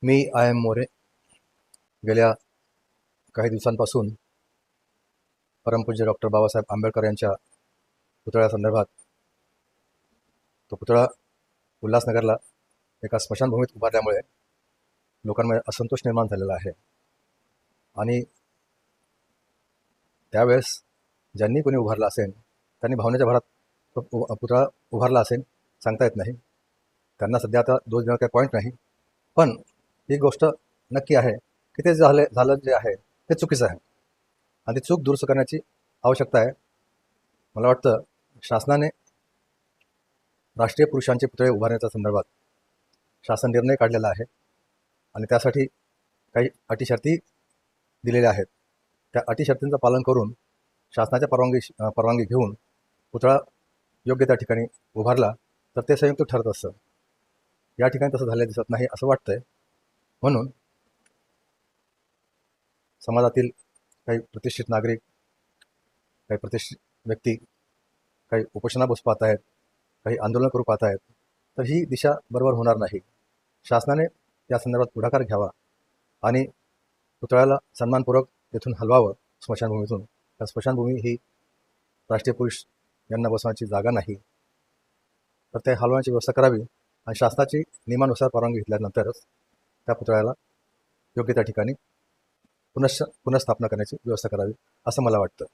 Me I am More गेल्या काही दिवसांपासून परमपूज्य डॉक्टर बाबासाहेब आंबेडकर यांच्या पुतळ्यासंदर्भात तो पुतळा उल्हासनगरला एका स्मशानभूमीत उभारल्यामुळे लोकांमध्ये असंतोष निर्माण झालेला आहे. आणि त्यावेळेस ज्यांनी कोणी उभारला असेल त्यांनी भावनेच्या भरात तो पुतळा उभारला असेल सांगता येत नाही. त्यांना सध्या आता दोष देण्यात काही पॉईंट नाही. पण ही गोष्ट नक्की आहे की ते झालं जे आहे ते चुकीचं आहे आणि ती चूक दुरुस्त करण्याची आवश्यकता आहे. मला वाटतं शासनाने राष्ट्रीय पुरुषांचे पुतळे उभारण्याच्या संदर्भात शासन निर्णय काढलेला आहे आणि त्यासाठी काही अटी शर्ती दिलेल्या आहेत. त्या अटी शर्तींचं पालन करून शासनाच्या परवानगी घेऊन पुतळा योग्य त्या ठिकाणी उभारला तर ते संयुक्त ठरत असतं. या ठिकाणी तसं झालं दिसत नाही असं वाटतंय. म्हणून समाजातील काही प्रतिष्ठित नागरिक, काही प्रतिष्ठित व्यक्ती काही उपोषणा बसू पाहत आहेत, काही आंदोलन करू पाहत आहेत. तर ही दिशा बरोबर होणार नाही. शासनाने या संदर्भात पुढाकार घ्यावा आणि पुतळ्याला सन्मानपूर्वक तेथून हलवावं स्मशानभूमीतून. कारण स्मशानभूमी ही राष्ट्रीय पुरुष यांना बसवण्याची जागा नाही. तर ते हलवण्याची व्यवस्था करावी आणि शासनाची नियमानुसार परवानगी घेतल्यानंतरच त्या पुतळ्याला योग्य त्या ठिकाणी पुनर्स्थापना करण्याची व्यवस्था करावी असं मला वाटतं.